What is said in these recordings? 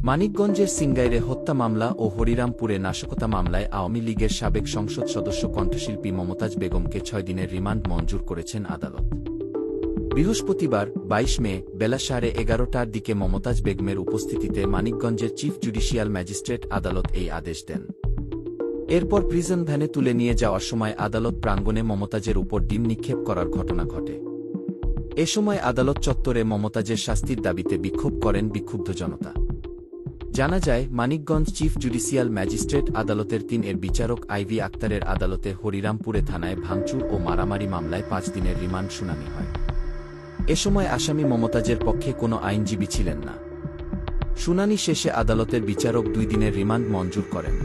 মানিকগঞ্জের সিংগাইরে হত্যা মামলা ও হরিরামপুরে নাশকতা মামলায় আওয়ামী লীগের সাবেক সংসদ সদস্য কণ্ঠশিল্পী মমতাজ বেগমকে ৬ দিনের রিমান্ড মঞ্জুর করেছেন আদালত। বৃহস্পতিবার ২২ মে বেলা ১১:৩০টার দিকে মমতাজ বেগমের উপস্থিতিতে মানিকগঞ্জের চিফ জুডিশিয়াল ম্যাজিস্ট্রেট আদালত এই আদেশ দেন। এরপর প্রিজন ভ্যানে তুলে নিয়ে যাওয়ার সময় আদালত প্রাঙ্গণে মমতাজের উপর ডিম নিক্ষেপ করার ঘটনা ঘটে। এ সময় আদালত চত্বরে মমতাজের শাস্তির দাবিতে বিক্ষোভ করেন বিক্ষুব্ধ জনতা। জানা যায়, মানিকগঞ্জ চিফ জুডিশিয়াল ম্যাজিস্ট্রেট আদালতের ৩ বিচারক আইভি আক্তারের আদালতে হরিরামপুরে থানায় ভাঙচুর ও মারামারি মামলায় ৫ দিনের রিমান্ড শুনানি হয়। এ সময় আসামি মমতাজের পক্ষে কোনো আইনজীবী ছিলেন না। শুনানি শেষে আদালতের বিচারক ২ দিনের রিমান্ড মঞ্জুর করেন।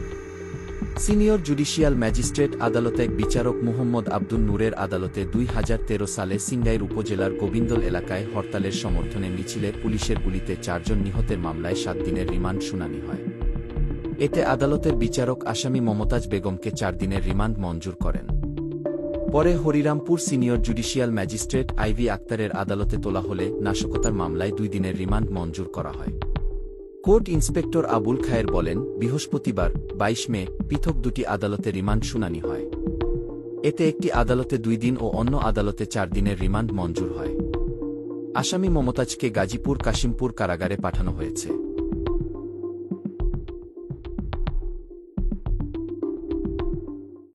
সিনিয়র জুডিশিয়াল ম্যাজিস্ট্রেট আদালতের বিচারক মুহম্মদ আব্দুল নূরের আদালতে ২০১৩ সালে সিংগাইর উপজেলার গোবিন্দল এলাকায় হরতালের সমর্থনে মিছিলে পুলিশের গুলিতে ৪ জন নিহতের মামলায় ৭ দিনের রিমান্ড শুনানি হয়। এতে আদালতের বিচারক আসামি মমতাজ বেগমকে ৪ দিনের রিমান্ড মঞ্জুর করেন। পরে Harirampur senior judicial magistrate Ivy আক্তারের আদালতে তোলা হলে নাশকতার মামলায় ২ দিনের রিমান্ড মঞ্জুর করা হয়। কোর্ট ইন্সপেক্টর আবুল খায়ের বলেন, বৃহস্পতিবার ২২ মে পৃথক ২টি আদালতে রিমান্ড শুনানি হয়। এতে একটি আদালতে ২ দিন ও অন্য আদালতে ৪ দিনের রিমান্ড মঞ্জুর হয়। আসামি মমতাজকে গাজীপুর কাশিমপুর কারাগারে পাঠানো হয়েছে।